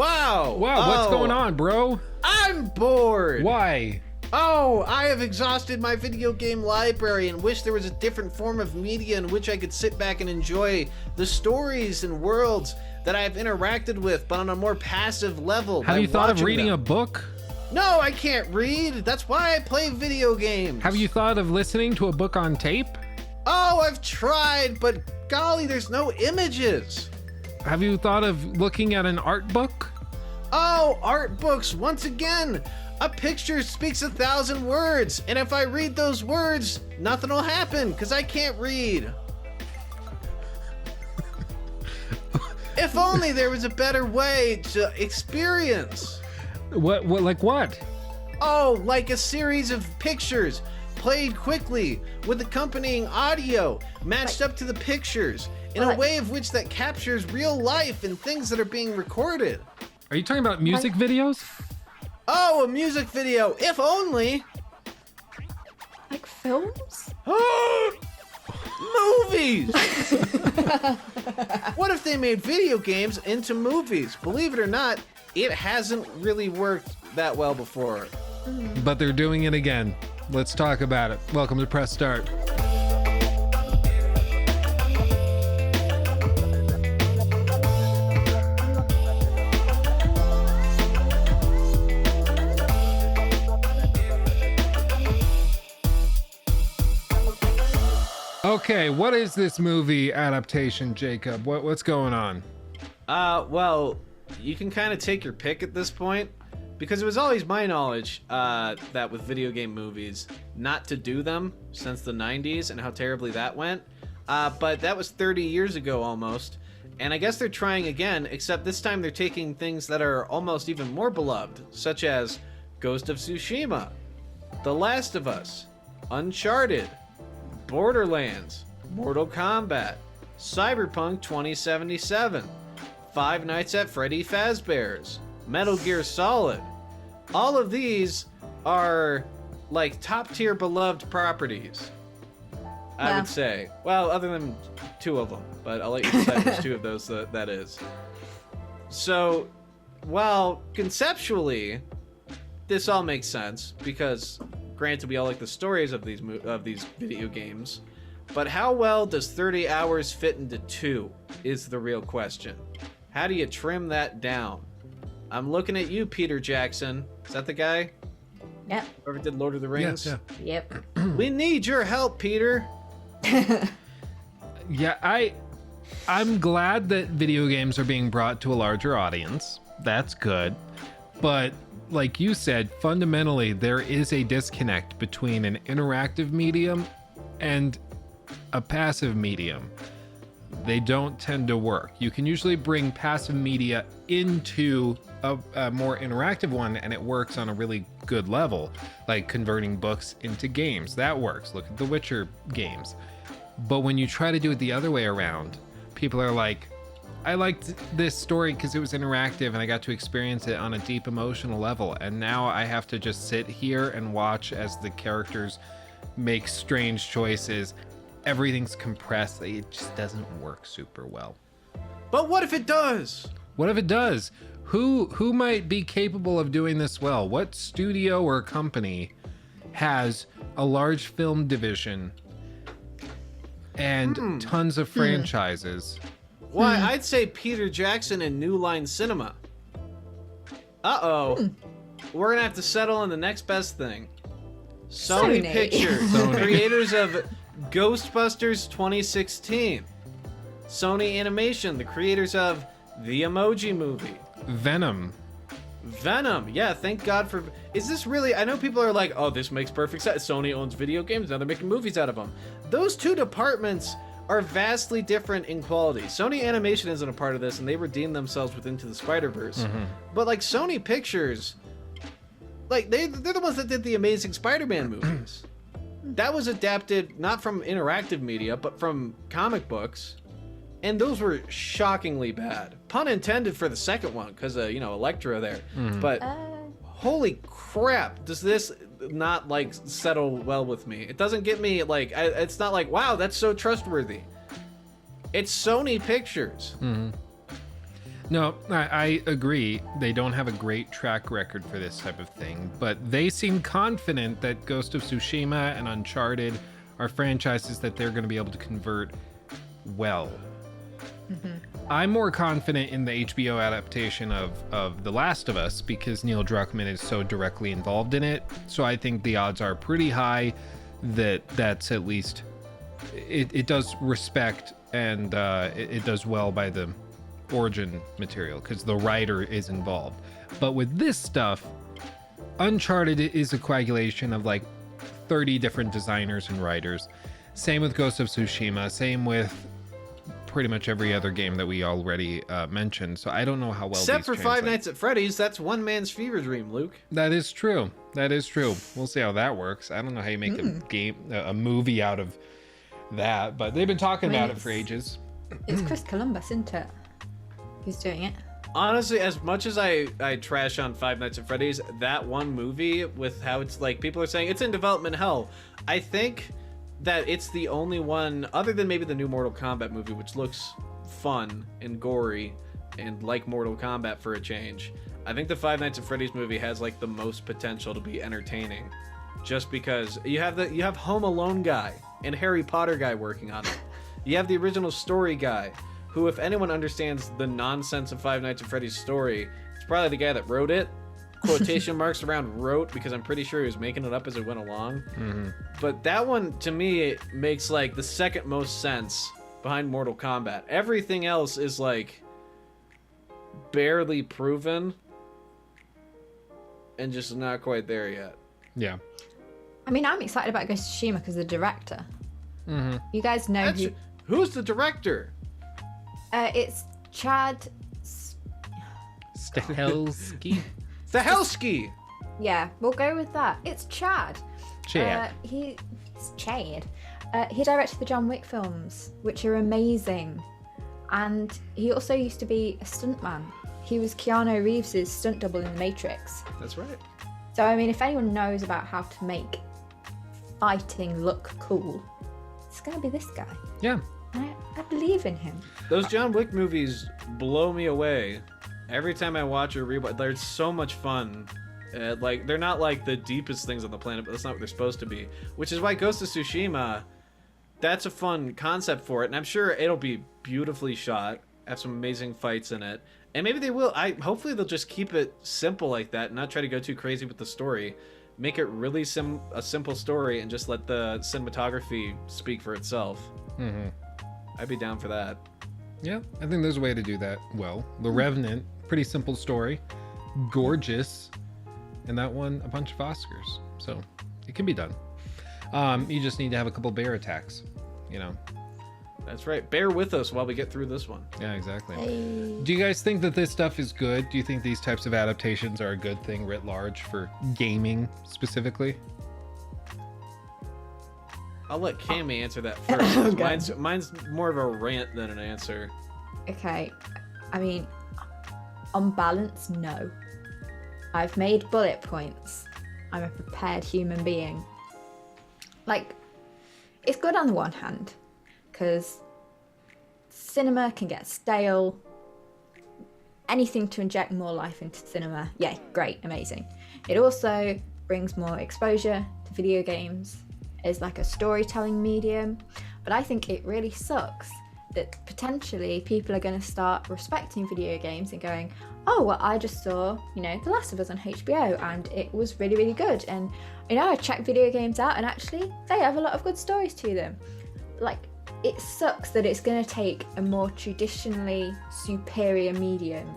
Wow. Wow, what's going on, bro? I'm bored. Why? Oh, I have exhausted my video game library and wish there was a different form of media in which I could sit back and enjoy the stories and worlds that I've interacted with, but on a more passive level. Have you thought of reading a book? No, I can't read. That's why I play video games. Have you thought of listening to a book on tape? Oh, I've tried, but golly, there's no images. Have you thought of looking at an art book? Oh, art books, once again. A picture speaks 1,000 words, and if I read those words, nothing will happen, because I can't read. If only there was a better way to experience. What, like what? Oh, like a series of pictures, played quickly, with accompanying audio, matched up to the pictures, in a way of which that captures real life and things that are being recorded. Are you talking about music videos? Oh, a music video, if only. Like films? Movies! What if they made video games into movies? Believe it or not, it hasn't really worked that well before. But they're doing it again. Let's talk about it. Welcome to Press Start. Okay, what is this movie adaptation, Jacob? What's going on? Well, you can kind of take your pick at this point, because it was always my knowledge that with video game movies, not to do them since the 90s and how terribly that went. But that was 30 years ago almost, and I guess they're trying again, except this time they're taking things that are almost even more beloved, such as Ghost of Tsushima, The Last of Us, Uncharted, Borderlands, Mortal Kombat, Cyberpunk 2077, Five Nights at Freddy Fazbear's, Metal Gear Solid. All of these are like top tier beloved properties, I would say. Well, other than two of them, but I'll let you decide which two of those that is. So, while conceptually, this all makes sense because granted, we all like the stories of these video games, but how well does 30 hours fit into 2 is the real question. How do you trim that down? I'm looking at you, Peter Jackson. Is that the guy? Yep. Whoever did Lord of the Rings? Yeah. Yep. We need your help, Peter. Yeah, I'm glad that video games are being brought to a larger audience. That's good. But like you said, fundamentally, there is a disconnect between an interactive medium and a passive medium. They don't tend to work. You can usually bring passive media into a more interactive one, and it works on a really good level, like converting books into games. That works. Look at the Witcher games. But when you try to do it the other way around, people are like, I liked this story because it was interactive and I got to experience it on a deep emotional level. And now I have to just sit here and watch as the characters make strange choices. Everything's compressed. It just doesn't work super well. But what if it does? What if it does? Who might be capable of doing this well? What studio or company has a large film division and tons of franchises? Why, I'd say Peter Jackson and New Line Cinema. Uh-oh. We're gonna have to settle on the next best thing. Sony Sony. Pictures, Sony. creators of Ghostbusters 2016. Sony Animation, the creators of The Emoji Movie. Venom. Venom, yeah, thank God for... Is this really... I know people are like, oh, this makes perfect sense. Sony owns video games, now they're making movies out of them. Those two departments are vastly different in quality. Sony Animation isn't a part of this, and they redeemed themselves with Into the Spider-Verse. But, like, Sony Pictures... Like, they're the ones that did the Amazing Spider-Man movies. That was adapted, not from interactive media, but from comic books. And those were shockingly bad. Pun intended for the second one, because, Electro there. But holy crap, does this not, like, settle well with me? It doesn't get me, like, it's not like, wow, that's so trustworthy. It's Sony Pictures. No, I agree. They don't have a great track record for this type of thing, but they seem confident that Ghost of Tsushima and Uncharted are franchises that they're going to be able to convert well. I'm more confident in the HBO adaptation of The Last of Us because Neil Druckmann is so directly involved in it. So I think the odds are pretty high that that's at least it does respect and it does well by the origin material because the writer is involved. But with this stuff, Uncharted is a coagulation of like 30 different designers and writers. Same with Ghost of Tsushima, same with pretty much every other game that we already mentioned. So I don't know how well Except these for Five translate. Nights at Freddy's, that's one man's fever dream, Luke. That is true. That is true. We'll see how that works. I don't know how you make a movie out of that, but they've been talking about it for ages. It's Chris Columbus, isn't it? Who's doing it? Honestly, as much as I trash on Five Nights at Freddy's, that one movie with how it's like people are saying it's in development hell, I think that it's the only one, other than maybe the new Mortal Kombat movie, which looks fun and gory and like Mortal Kombat for a change. I think the Five Nights at Freddy's movie has like the most potential to be entertaining, just because you have Home Alone guy and Harry Potter guy working on it. You have the original story guy, who, if anyone understands the nonsense of Five Nights at Freddy's story, it's probably the guy that wrote it. Quotation marks around wrote, because I'm pretty sure he was making it up as it went along. But that one, to me, makes like the second most sense behind Mortal Kombat. Everything else is like barely proven and just not quite there yet. Yeah. I mean, I'm excited about Ghost of Tsushima because the director. You guys know Who's the director? it's Chad. Stahelski. Stahelski! Yeah, we'll go with that. It's Chad. Chad. He's Chad. He directed the John Wick films, which are amazing. And he also used to be a stuntman. He was Keanu Reeves' stunt double in The Matrix. That's right. So, I mean, if anyone knows about how to make fighting look cool, it's going to be this guy. Yeah. I believe in him. Those John Wick movies blow me away. Every time I watch or rewatch, they're so much fun. Like, they're not like the deepest things on the planet, but that's not what they're supposed to be. Which is why Ghost of Tsushima, that's a fun concept for it, and I'm sure it'll be beautifully shot, have some amazing fights in it, and maybe they will. Hopefully they'll just keep it simple like that, and not try to go too crazy with the story. Make it really a simple story, and just let the cinematography speak for itself. I'd be down for that. Yeah, I think there's a way to do that well. The Revenant, pretty simple story, gorgeous, and that won a bunch of Oscars, so it can be done. You just need to have a couple bear attacks, you know. That's right. Bear with us while we get through this one. Yeah, exactly. Hey. Do you guys think that this stuff is good? Do you think these types of adaptations are a good thing writ large for gaming specifically? I'll let Cammy answer that first. Okay. Mine's more of a rant than an answer. Okay, I mean, on balance, no. I've made bullet points. I'm a prepared human being. Like, it's good on the one hand, because cinema can get stale. Anything to inject more life into cinema, yeah, great, amazing. It also brings more exposure to video games as like a storytelling medium, but I think it really sucks that potentially people are going to start respecting video games and going, oh, well, I just saw, The Last of Us on HBO and it was really, really good. And, I checked video games out and actually they have a lot of good stories to them. Like, it sucks that it's going to take a more traditionally superior medium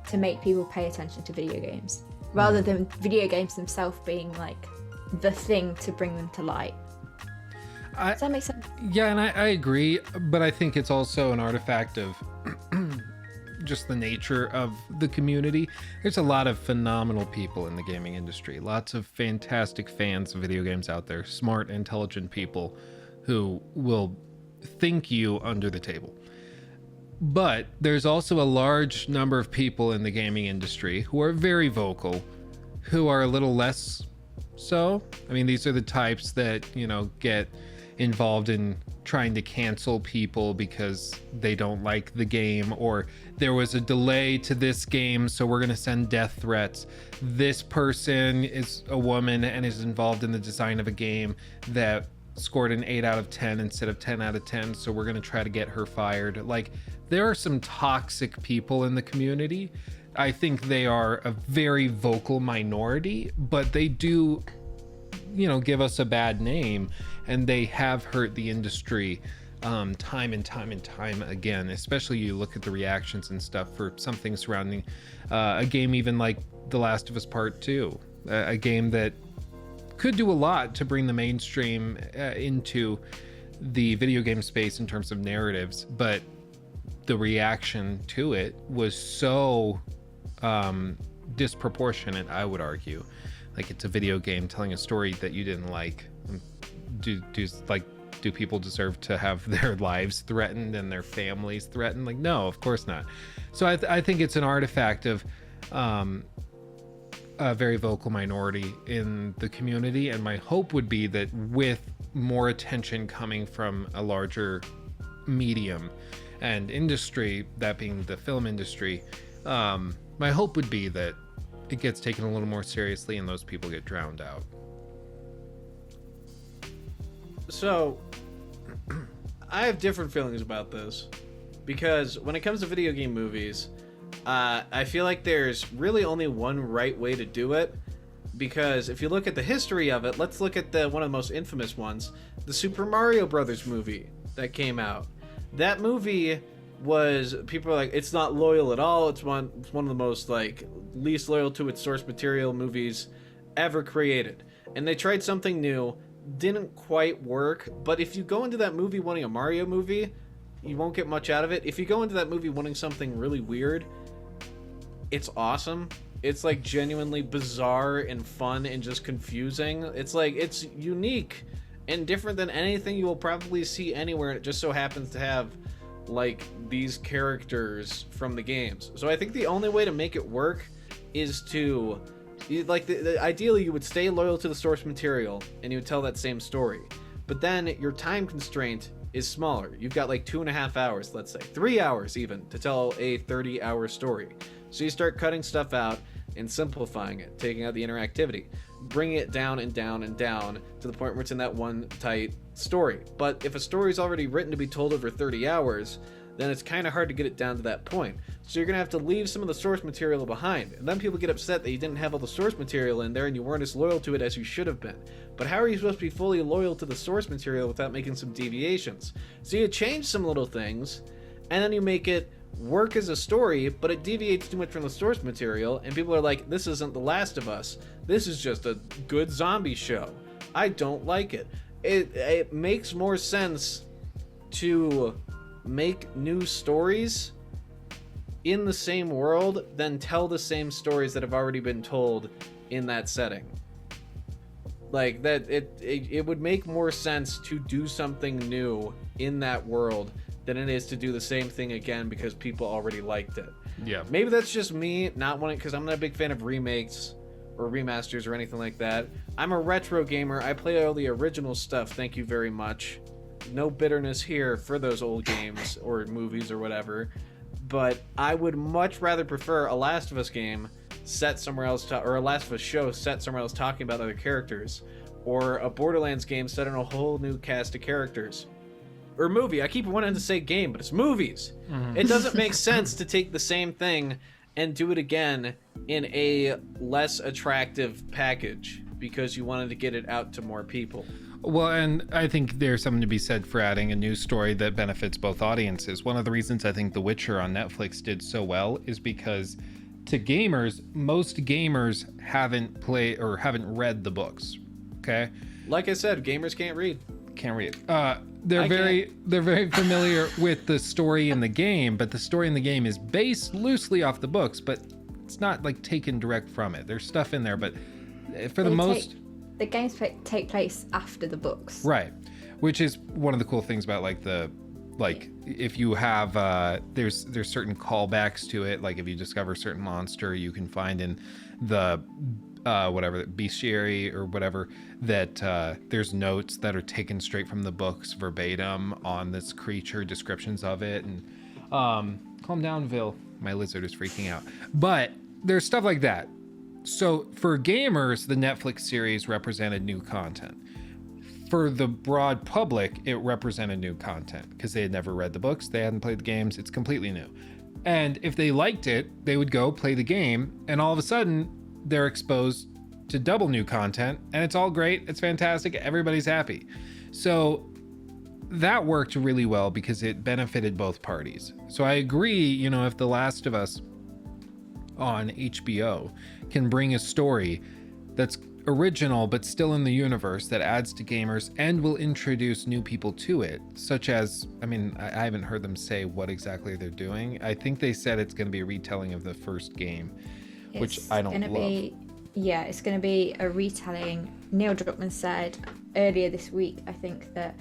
to make people pay attention to video games, rather than video games themselves being like the thing to bring them to light. Does that make sense? Yeah, and I agree, but I think it's also an artifact of just the nature of the community. There's a lot of phenomenal people in the gaming industry, lots of fantastic fans of video games out there, smart, intelligent people who will think you under the table. But there's also a large number of people in the gaming industry who are very vocal, who are a little less so. I mean, these are the types that, get involved in trying to cancel people because they don't like the game, or there was a delay to this game, so we're going to send death threats. This person is a woman and is involved in the design of a game that scored an 8 out of 10 instead of 10 out of 10, so we're going to try to get her fired. Like, there are some toxic people in the community. I think they are a very vocal minority, but they do, give us a bad name, and they have hurt the industry time and time and time again. Especially you look at the reactions and stuff for something surrounding a game even like The Last of Us Part 2, a game that could do a lot to bring the mainstream into the video game space in terms of narratives, but the reaction to it was so disproportionate, I would argue. Like, it's a video game telling a story that you didn't like. Do people deserve to have their lives threatened and their families threatened? Like, no, of course not. So I think it's an artifact of a very vocal minority in the community, and my hope would be that with more attention coming from a larger medium and industry, that being the film industry, my hope would be that it gets taken a little more seriously and those people get drowned out. So, I have different feelings about this, because when it comes to video game movies, I feel like there's really only one right way to do it, because if you look at the history of it, let's look at one of the most infamous ones, the Super Mario Brothers movie that came out. That movie was, people are like, it's not loyal at all. It's one of the most least loyal to its source material movies ever created. And they tried something new, didn't quite work. But if you go into that movie wanting a Mario movie, you won't get much out of it. If you go into that movie wanting something really weird, it's awesome. It's genuinely bizarre and fun and just confusing. It's unique and different than anything you will probably see anywhere. And it just so happens to have these characters from the games. So I think the only way to make it work is to ideally you would stay loyal to the source material and you would tell that same story, but then your time constraint is smaller. You've got 2.5 hours, let's say 3 hours even, to tell a 30-hour story. So you start cutting stuff out and simplifying it, taking out the interactivity, bringing it down and down and down to the point where it's in that one tight story. But if a story is already written to be told over 30 hours, then it's kind of hard to get it down to that point. So you're going to have to leave some of the source material behind. And then people get upset that you didn't have all the source material in there and you weren't as loyal to it as you should have been. But how are you supposed to be fully loyal to the source material without making some deviations? So you change some little things, and then you make it work as a story, but it deviates too much from the source material, and people are like, this isn't The Last of Us. This is just a good zombie show. I don't like it. It makes more sense to make new stories in the same world than tell the same stories that have already been told in that setting. It would make more sense to do something new in that world than it is to do the same thing again because people already liked it. Yeah. Maybe that's just me not wanting, because I'm not a big fan of remakes or remasters or anything like that. I'm a retro gamer. I play all the original stuff. Thank you very much. No bitterness here for those old games or movies or whatever. But I would much rather prefer a Last of Us game set somewhere else, or a Last of Us show set somewhere else talking about other characters, or a Borderlands game set in a whole new cast of characters. Or movie. I keep wanting to say game, but it's movies. Mm-hmm. It doesn't make sense to take the same thing and do it again in a less attractive package because you wanted to get it out to more people. Well, and I think there's something to be said for adding a new story that benefits both audiences. One of the reasons I think The Witcher on Netflix did so well is because to gamers, most gamers haven't played or haven't read the books. Okay? Like I said, gamers can't read. Can't read. They're very familiar with the story in the game, but the story in the game is based loosely off the books, but it's not taken direct from it. There's stuff in there, but for the most... The games take place after the books. Right. Which is one of the cool things about if you have there's certain callbacks to it, like if you discover a certain monster you can find in the whatever, bestiary or whatever, that there's notes that are taken straight from the books verbatim on this creature, descriptions of it, and calm down, Vil. My lizard is freaking out. But there's stuff like that. So for gamers, the Netflix series represented new content. For the broad public, it represented new content because they had never read the books, they hadn't played the games. It's completely new. And if they liked it, they would go play the game, and all of a sudden they're exposed to double new content, and it's all great. It's fantastic. Everybody's happy. So that worked really well because it benefited both parties. So I agree, you know, if The Last of Us on HBO can bring a story that's original but still in the universe, that adds to gamers and will introduce new people to it, such as, I mean, I haven't heard them say what exactly they're doing. I think they said it's going to be a retelling of the first game, which I don't love. Yeah, it's going to be a retelling. Neil Druckmann said earlier this week, I think, that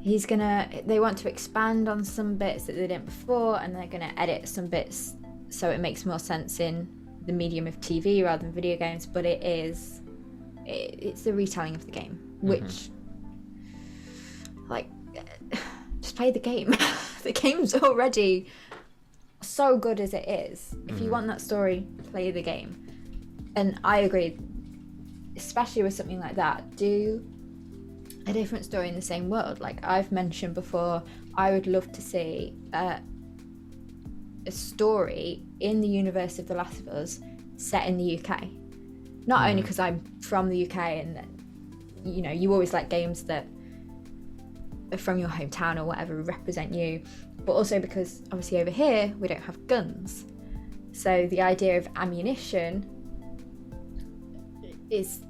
they want to expand on some bits that they didn't before, and they're going to edit some bits so it makes more sense in the medium of TV rather than video games. But it's the retelling of the game, which, like, just play the game. The game's already so good as it is. If you want that story, play the game. And I agree, especially with something like that, do a different story in the same world. Like I've mentioned before, I would love to see a story in the universe of The Last of Us set in the UK. Not only because I'm from the UK and, you know, you always like games that are from your hometown or whatever represent you, but also because obviously over here we don't have guns. So the idea of ammunition is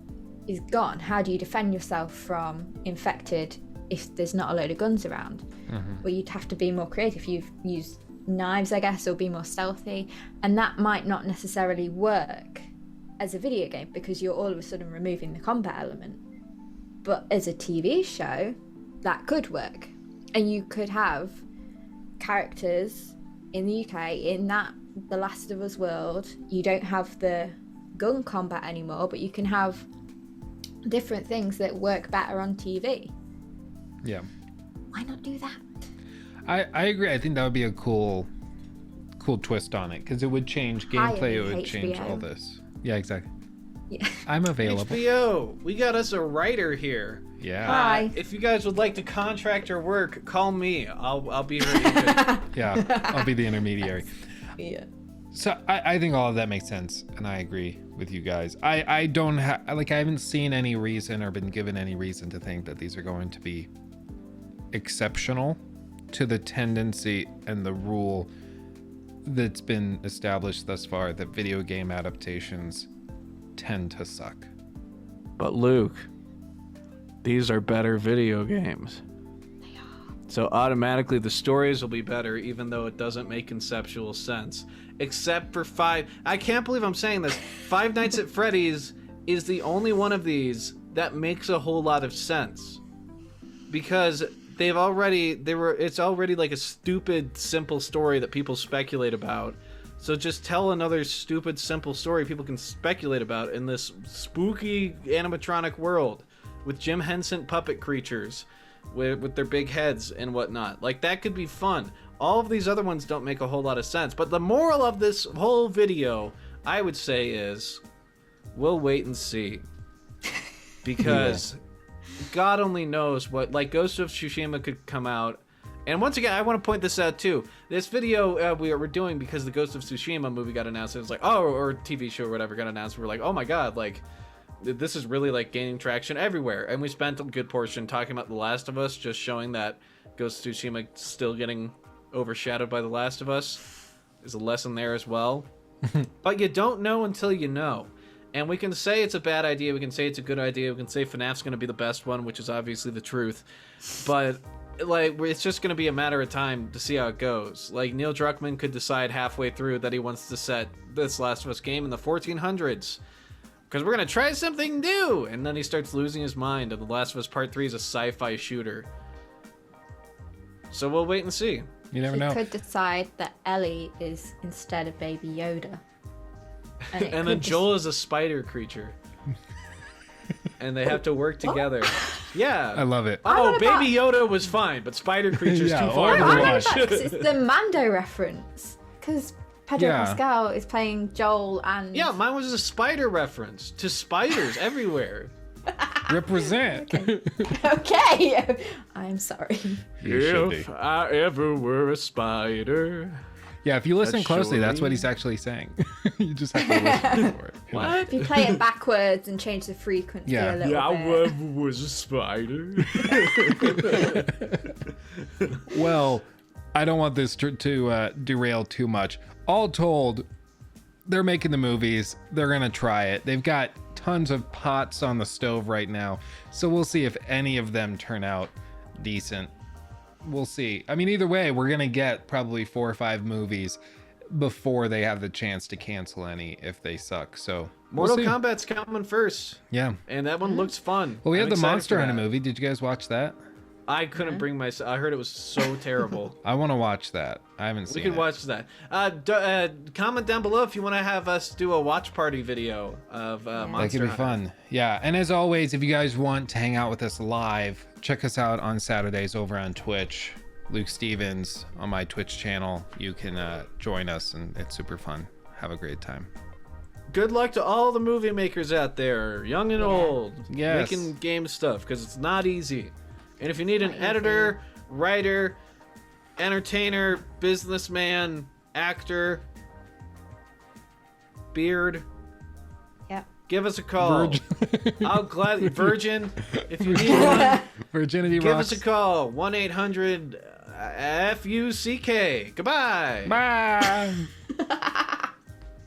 gone. How do you defend yourself from infected if there's not a load of guns around? Well, you'd have to be more creative. You've used knives, I guess, or be more stealthy, and that might not necessarily work as a video game because you're all of a sudden removing the combat element. But as a TV show, that could work, and you could have characters in the UK in that The Last of Us world. You don't have the gun combat anymore, but you can have different things that work better on TV. Yeah. Why not do that? I agree. I think that would be a cool twist on it because it would change gameplay. It would change all this. Yeah, exactly. Yeah. I'm available. HBO, we got us a writer here. Yeah. Hi. If you guys would like to contract your work, call me. I'll be your agent. Yeah, I'll be the intermediary. Yeah. So I think all of that makes sense, and I agree with you guys. I don't I haven't seen any reason or been given any reason to think that these are going to be exceptional to the tendency and the rule that's been established thus far that video game adaptations tend to suck. But Luke, these are better video games. They are. So automatically the stories will be better, even though it doesn't make conceptual sense. Except for I can't believe I'm saying this. Five Nights at Freddy's is the only one of these that makes a whole lot of sense. Because it's already like a stupid, simple story that people speculate about. So just tell another stupid, simple story people can speculate about in this spooky animatronic world with Jim Henson puppet creatures with their big heads and whatnot. Like, that could be fun. All of these other ones don't make a whole lot of sense. But the moral of this whole video, I would say, is we'll wait and see. Because God only knows what, like, Ghost of Tsushima could come out. And once again, I want to point this out too. This video we're doing because the Ghost of Tsushima movie got announced. It was like, oh, or TV show or whatever got announced. We're like, oh my God, like, this is really like gaining traction everywhere. And we spent a good portion talking about The Last of Us, just showing that Ghost of Tsushima still getting overshadowed by The Last of Us. There's a lesson there as well. But you don't know until you know. And we can say it's a bad idea, we can say it's a good idea, we can say FNAF's going to be the best one, which is obviously the truth. But, like, it's just going to be a matter of time to see how it goes. Like, Neil Druckmann could decide halfway through that he wants to set this Last of Us game in the 1400s. Because we're going to try something new! And then he starts losing his mind, and The Last of Us Part 3 is a sci-fi shooter. So we'll wait and see. You never know. He could decide that Ellie is instead of Baby Yoda. And, it And then could Joel is a spider creature. And they have to work together. Yeah. I love it. Oh, on about- Baby Yoda was fine, but spider creature's Yeah, too far or to the I'm on reach. about because it's the Mando reference. Because Pedro Yeah. Pascal is playing Joel and Yeah, mine was a spider reference to spiders everywhere. Represent. Okay, I'm sorry. You should be. If I ever were a spider. Yeah, if you listen That's closely, that's what surely- he's actually saying. You just have to listen for it. What? If you play it backwards and change the frequency Yeah. a little Yeah, I bit. ever was a spider. Well, I don't want this to derail too much. All told, they're making the movies. They're going to try it. They've got tons of pots on the stove right now. So we'll see if any of them turn out decent. We'll see. I mean, either way, we're going to get probably 4 or 5 movies before they have the chance to cancel any if they suck. So we'll Mortal see. Kombat's coming first, Yeah. and that one looks fun. Well, we I'm have the excited Monster for Hunter that. movie. Did you guys watch that? I couldn't bring myself. I heard it was so terrible. I want to watch that. I haven't We seen could it. watch that. Comment down below if you want to have us do a watch party video of That Monster could be Hunter. fun. Yeah. And as always, if you guys want to hang out with us live, check us out on Saturdays over on Twitch. Luke Stevens on my Twitch channel. You can join us, and it's super fun. Have a great time. Good luck to all the movie makers out there, young and old, Yes. making game stuff, because it's not easy. And if you need an Not easy. editor, writer, entertainer, businessman, actor, beard, Yep. give us a call. Virgin. I'll gladly Virgin. If you need one, Virginity give rocks. us a call. 1-800 FUCK. Goodbye. Bye.